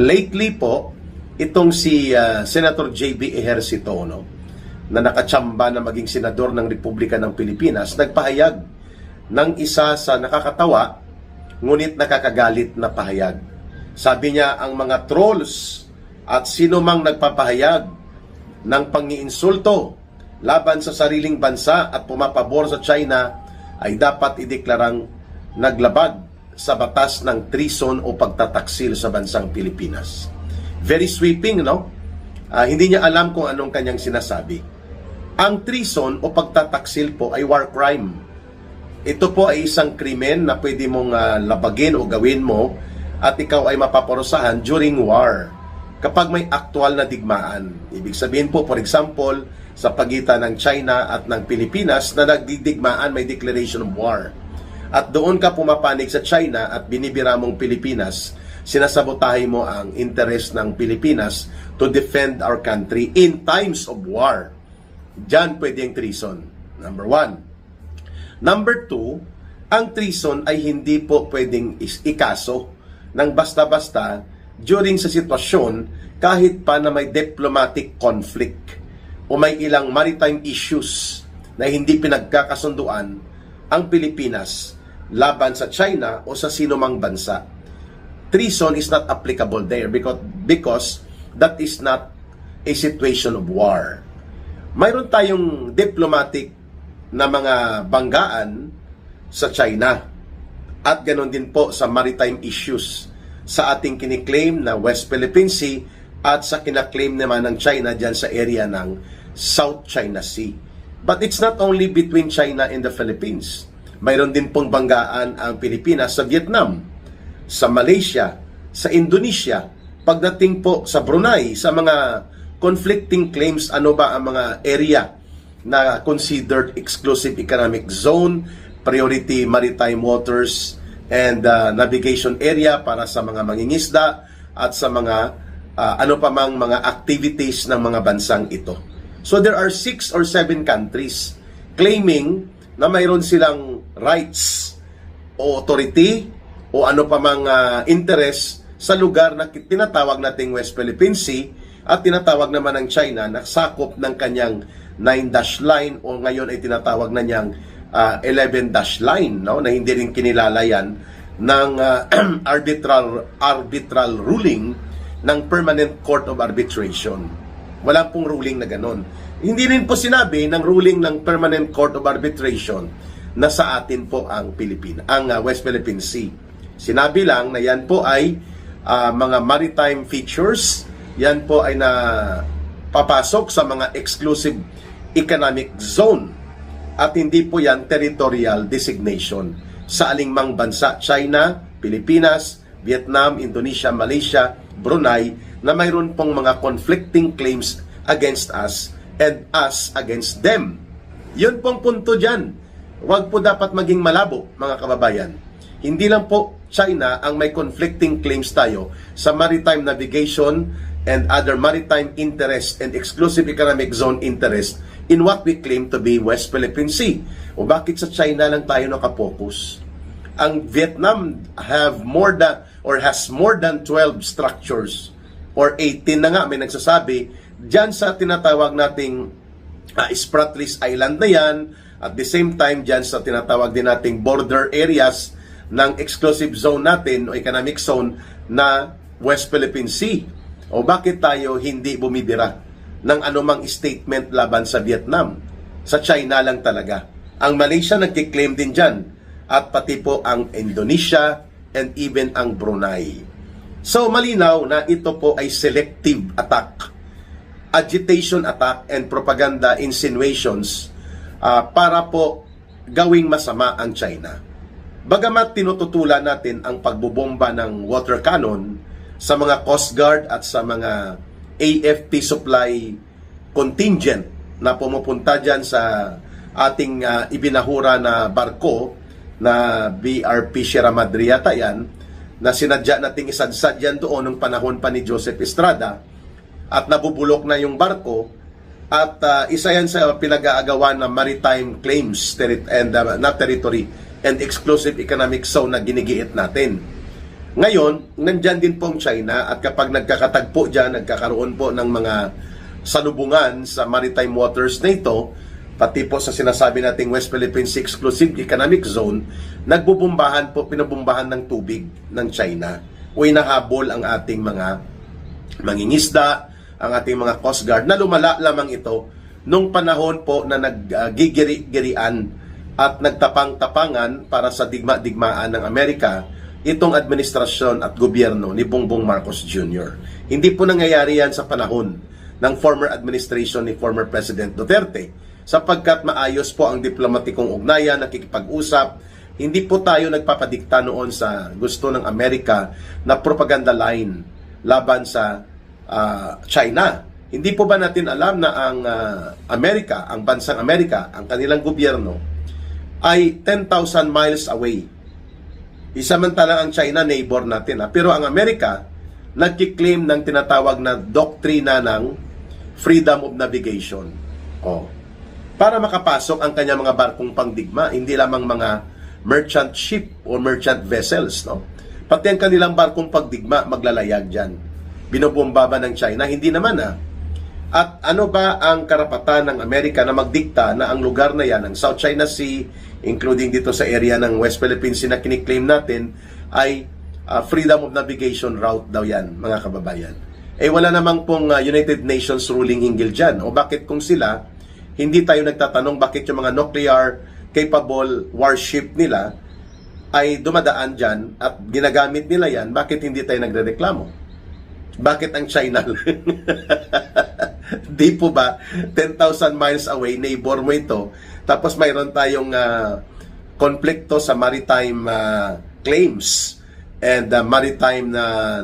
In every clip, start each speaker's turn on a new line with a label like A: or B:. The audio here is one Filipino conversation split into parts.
A: Lately po, itong si Senator J.B. Ejercito, no, na nakatsamba na maging senador ng Republika ng Pilipinas, nagpahayag ng isa sa nakakatawa ngunit nakakagalit na pahayag. Sabi niya, ang mga trolls at sino mang nagpapahayag ng pangiinsulto laban sa sariling bansa at pumapabor sa China ay dapat ideklarang naglabag sa batas ng treason o pagtataksil sa bansang Pilipinas. Very sweeping, no? Hindi niya alam kung anong kanyang sinasabi. Ang treason o pagtataksil po ay war crime. Ito po ay isang krimen na pwede mong labagin o gawin mo at ikaw ay mapaparusahan during war kapag may aktual na digmaan. Ibig sabihin po, for example, sa pagitan ng China at ng Pilipinas na nagdidigmaan, may declaration of war. At doon ka pumapanig sa China at binibira mong Pilipinas, sinasabotahe mo ang interest ng Pilipinas to defend our country in times of war. Diyan pwede ang treason. Number 1. Number 2, ang treason ay hindi po pwedeng ikaso ng basta-basta during sa sitwasyon kahit pa na may diplomatic conflict o may ilang maritime issues na hindi pinagkakasunduan ang Pilipinas laban sa China o sa sino mang bansa. Treason is not applicable there because that is not a situation of war. Mayroon tayong diplomatic na mga banggaan sa China at ganoon din po sa maritime issues sa ating kiniklaim na West Philippine Sea at sa kinaklaim naman ng China dyan sa area ng South China Sea. But it's not only between China and the Philippines. Mayroon din pong banggaan ang Pilipinas sa Vietnam, sa Malaysia, sa Indonesia, pagdating po sa Brunei, sa mga conflicting claims, ano ba ang mga area na considered exclusive economic zone, priority maritime waters, and navigation area para sa mga mangingisda at sa mga ano pa mang mga activities ng mga bansang ito. So there are 6 or 7 countries claiming na mayroon silang rights o authority o ano pa mang interest sa lugar na tinatawag nating West Philippine Sea at tinatawag naman ng China na sakop ng kanyang 9-dash line o ngayon ay tinatawag na niyang 11-dash line, no, na hindi rin kinilala yan ng arbitral ruling ng Permanent Court of Arbitration. Wala pong ruling na ganon. Hindi rin po sinabi ng ruling ng Permanent Court of Arbitration na sa atin po ang West Philippine Sea. Sinabi lang na yan po ay mga maritime features, yan po ay papasok sa mga exclusive economic zone at hindi po yan territorial designation sa alingmang bansa, China, Pilipinas, Vietnam, Indonesia, Malaysia, Brunei, na mayroon pong mga conflicting claims against us and us against them. Yun pong punto dyan. Huwag po dapat maging malabo, mga kababayan. Hindi lang po China ang may conflicting claims tayo sa maritime navigation and other maritime interest and exclusive economic zone interest in what we claim to be West Philippine Sea. O bakit sa China lang tayo nakapokus? Ang Vietnam has more than 12 structures or 18 na nga, may nagsasabi dyan sa tinatawag nating Spratlys Island na yan, at the same time dyan sa tinatawag din nating border areas ng exclusive zone natin o economic zone na West Philippine Sea. O bakit tayo hindi bumibira ng anumang statement laban sa Vietnam? Sa China lang talaga. Ang Malaysia nagkiklaim din dyan at pati po ang Indonesia and even ang Brunei. So malinaw na ito po ay selective attack, agitation attack and propaganda insinuations para po gawing masama ang China. Bagamat tinututulan natin ang pagbubomba ng water cannon sa mga Coast Guard at sa mga AFP supply contingent na pumupunta dyan sa ating ibinahura na barko na BRP Sierra Madre yata yan, na sinadya nating isadsad yan doon ng panahon pa ni Joseph Estrada at nabubulok na yung barko at isa yan sa pinag-aagawan ng maritime claims and not territory and exclusive economic zone na ginigiit natin. Ngayon, nandyan din po ang China, at kapag nagkakatagpo dyan, nagkakaroon po ng mga salubungan sa maritime waters na ito, pati po sa sinasabi nating West Philippines Exclusive Economic Zone, nagbubumbahan po, pinabumbahan ng tubig ng China o inahabol ang ating mga mangingisda, ang ating mga Coast Guard, na lumala lamang ito nung panahon po na naggigiri-girian at nagtapang-tapangan para sa digma-digmaan ng Amerika itong administrasyon at gobyerno ni Bongbong Marcos Jr. Hindi po nangyayari yan sa panahon ng former administration ni former President Duterte, sapagkat maayos po ang diplomatikong ugnayan, nakikipag-usap. Hindi po tayo nagpapadikta noon sa gusto ng Amerika na propaganda line laban sa China. Hindi po ba natin alam na ang Amerika, ang bansang Amerika, ang kanilang gobyerno ay 10,000 miles away. Isamantalang ang China neighbor natin. Pero ang Amerika nagki-claim ng tinatawag na doktrina ng freedom of navigation. Para makapasok ang kanyang mga barkong pangdigma, hindi lamang mga merchant ship o merchant vessels, no? Pati ang kanilang barkong pagdigma maglalayag dyan. Binobomba ba ng China? Hindi naman At ano ba ang karapatan ng Amerika na magdikta na ang lugar na yan, ang South China Sea, including dito sa area ng West Philippines na kiniklaim natin, ay freedom of navigation route daw yan, mga kababayan. Wala namang pong United Nations ruling hinggil dyan. O bakit kung sila, hindi tayo nagtatanong bakit yung mga nuclear capable warship nila ay dumadaan dyan at ginagamit nila yan, bakit hindi tayo nagrereklamo? Bakit ang China di po ba 10,000 miles away, neighbor mo ito, tapos mayroon tayong konflikto sa maritime claims and maritime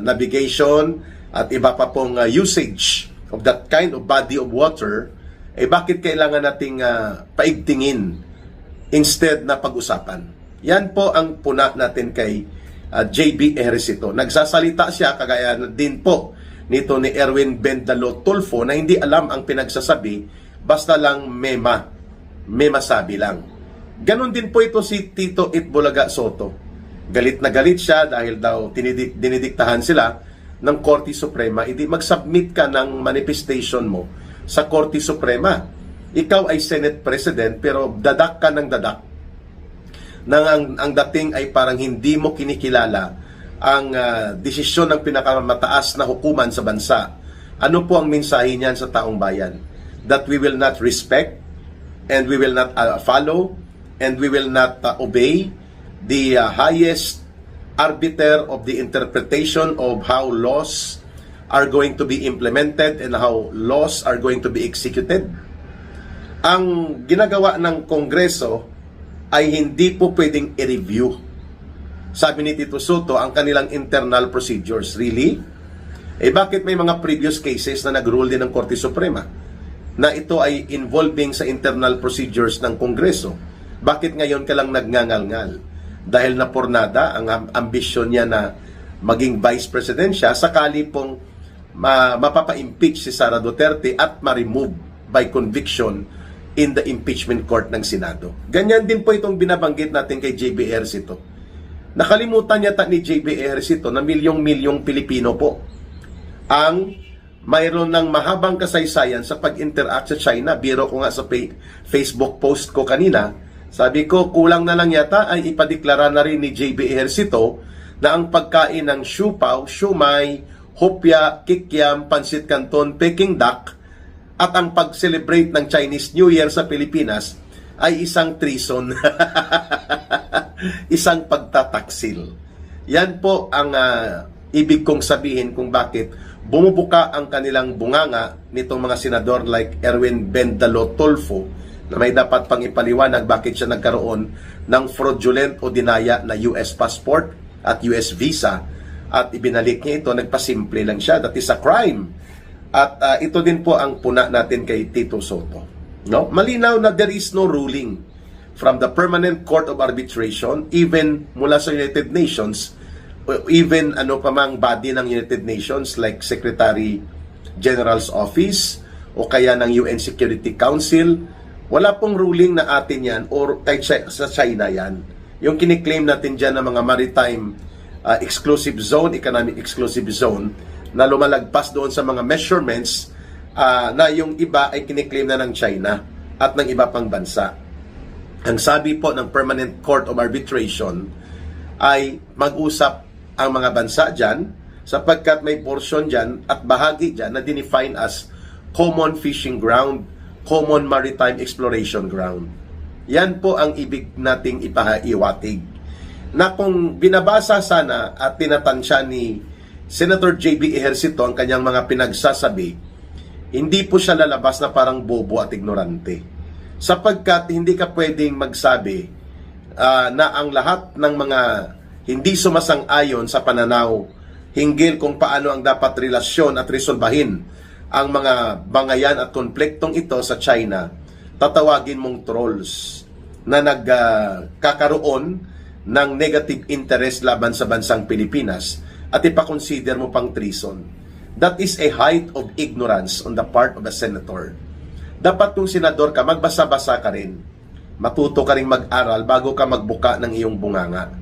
A: navigation at iba pa pong usage of that kind of body of water, bakit kailangan nating paigtingin instead na pag-usapan? Yan po ang puna natin kay JB Ejercito. Nagsasalita siya kagaya din po nito ni Erwin Bendalo Tulfo na hindi alam ang pinagsasabi, basta lang may masabi lang. Ganon din po ito si Tito Itbulaga Soto. Galit na galit siya dahil daw dinidiktahan sila ng Korte Suprema. Hindi mag-submit ka ng manifestation mo sa Korte Suprema. Ikaw ay Senate President pero dadak ka ng dadak. Ang dating ay parang hindi mo kinikilala ang desisyon ng pinakamataas na hukuman sa bansa. Ano po ang mensahe niyan sa taong bayan? That we will not respect and we will not follow and we will not obey the highest arbiter of the interpretation of how laws are going to be implemented and how laws are going to be executed. Ang ginagawa ng Kongreso ay hindi po pwedeng i-review. Sabi ni Tito Soto, ang kanilang internal procedures. Really? Bakit may mga previous cases na nag-rule din ng Korte Suprema na ito ay involving sa internal procedures ng Kongreso? Bakit ngayon ka lang nagngangal-ngal? Dahil na pornada ang ambisyon niya na maging vice president siya, sakali pong mapapa-impeach si Sara Duterte at ma-remove by conviction in the impeachment court ng Senado. Ganyan din po itong binabanggit natin kay JB Ejercito. Nakalimutan yata ni JB Ejercito na milyong-milyong Pilipino po ang mayroon ng mahabang kasaysayan sa pag-interact sa China. Biro ko nga sa Facebook post ko kanina, sabi ko kulang na lang yata ay ipadeklara na rin ni JB Ejercito na ang pagkain ng siupaw, siumay, hopya, kikiam, pansit canton, peking duck at ang pag-celebrate ng Chinese New Year sa Pilipinas ay isang treason. Isang pagtataksil. Yan po ang ibig kong sabihin kung bakit bumubuka ang kanilang bunganga nitong mga senador like Erwin Bendalo Tulfo na may dapat pang ipaliwanag bakit siya nagkaroon ng fraudulent o dinaya na US passport at US visa at ibinalik niya ito, nagpasimple lang siya. That is a crime. At ito din po ang puna natin kay Tito Soto. No? Malinaw na there is no ruling from the Permanent Court of Arbitration, even mula sa United Nations, even ano pa mang body ng United Nations like Secretary General's Office o kaya ng UN Security Council, wala pong ruling na atin yan or kahit sa China yan. Yung kiniklaim natin dyan ng mga maritime exclusive zone, economic exclusive zone, na lumalagpas doon sa mga measurements na yung iba ay kiniklaim na ng China at ng iba pang bansa. Ang sabi po ng Permanent Court of Arbitration ay mag-usap ang mga bansa dyan sapagkat may portion dyan at bahagi dyan na dinefine as common fishing ground, common maritime exploration ground. Yan po ang ibig nating ipahaiwatig. Na kung binabasa sana at tinatansya ni Senator J.B. Ejercito ang kanyang mga pinagsasabi, hindi po siya lalabas na parang bobo at ignorante. Sapagkat hindi ka pwedeng magsabi na ang lahat ng mga hindi sumasang-ayon sa pananaw hinggil kung paano ang dapat relasyon at resolbahin ang mga bangayan at konfliktong ito sa China, tatawagin mong trolls na nagkakaroon ng negative interest laban sa bansang Pilipinas at ipakonsider mo pang treason. That is a height of ignorance on the part of a senator. Dapat kung senador ka, magbasa-basa ka rin. Matuto ka rin mag-aral bago ka magbuka ng iyong bunganga.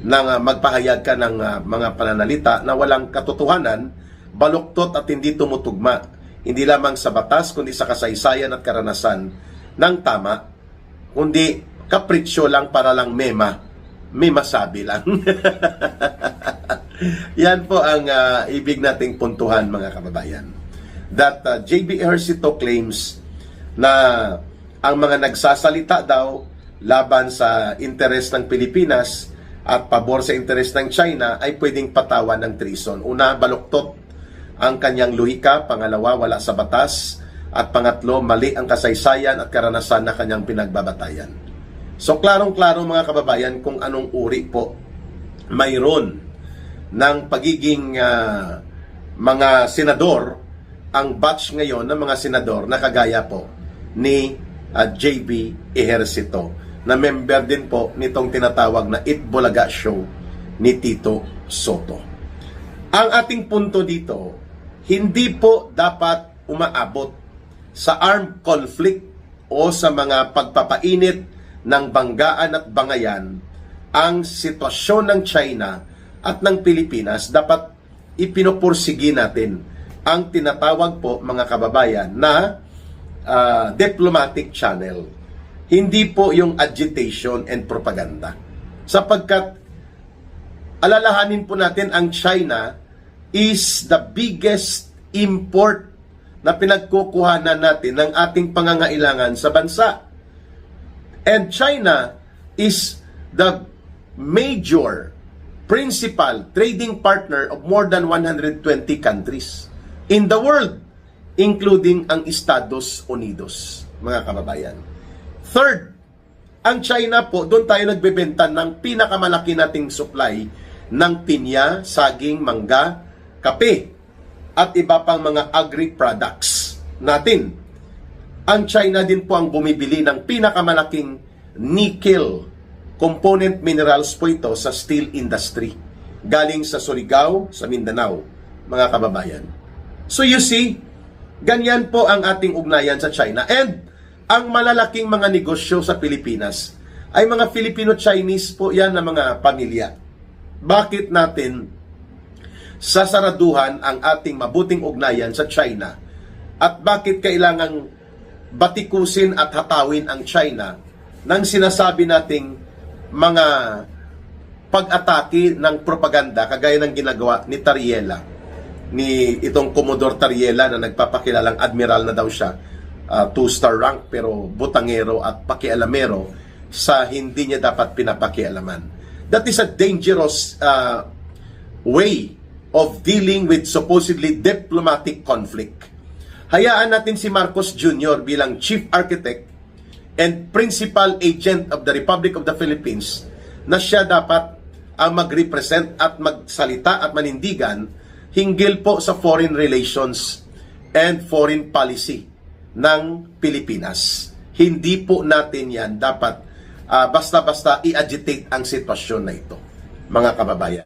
A: Nang magpahayag ka ng mga pananalita na walang katotohanan, baluktot at hindi tumutugma. Hindi lamang sa batas, kundi sa kasaysayan at karanasan ng tama. Kundi kapritsyo lang para lang may masabi lang. Yan po ang ibig nating puntuhan, mga kababayan. That J.B. Ejercito claims na ang mga nagsasalita daw laban sa interes ng Pilipinas at pabor sa interes ng China ay pwedeng patawan ng treason. Una, baluktot ang kanyang luhika. Pangalawa, wala sa batas. At pangatlo, mali ang kasaysayan at karanasan na kanyang pinagbabatayan. So, klarong-klaro mga kababayan kung anong uri po mayroon ng pagiging mga senador ang batch ngayon ng mga senador na kagaya po ni J.B. Ejercito, na member din po nitong tinatawag na Itbulaga Show ni Tito Soto. Ang ating punto dito, hindi po dapat umaabot sa armed conflict o sa mga pagpapainit ng banggaan at bangayan. Ang sitwasyon ng China at ng Pilipinas, dapat ipinopursigi natin ang tinatawag po, mga kababayan, na diplomatic channel. Hindi po yung agitation and propaganda. Sapagkat alalahanin po natin, ang China is the biggest import na pinagkukuhanan natin ng ating pangangailangan sa bansa. And China is the major principal trading partner of more than 120 countries in the world, including ang Estados Unidos, mga kababayan. Third, ang China po, doon tayo nagbebenta ng pinakamalaki nating supply ng pinya, saging, mangga, kape, at iba pang mga agri-products natin. Ang China din po ang bumibili ng pinakamalaking nickel component minerals po ito sa steel industry, galing sa Surigao, sa Mindanao, mga kababayan. So you see, ganyan po ang ating ugnayan sa China. And ang malalaking mga negosyo sa Pilipinas ay mga Filipino-Chinese po yan na mga pamilya. Bakit natin sasaraduhan ang ating mabuting ugnayan sa China? At bakit kailangang batikusin at hatawin ang China nang sinasabi nating mga pag-atake ng propaganda kagaya ng ginagawa ni Tariela, ni itong Commodore Tariela na nagpapakilalang admiral na daw siya, 2-star rank pero butangero at pakialamero sa hindi niya dapat pinapakialaman. That is a dangerous way of dealing with supposedly diplomatic conflict. Hayaan natin si Marcos Jr. bilang Chief Architect and Principal Agent of the Republic of the Philippines na siya dapat ang mag-represent at magsalita at manindigan hinggil po sa foreign relations and foreign policy ng Pilipinas. Hindi po natin yan dapat basta-basta i-agitate ang sitwasyon na ito, mga kababayan.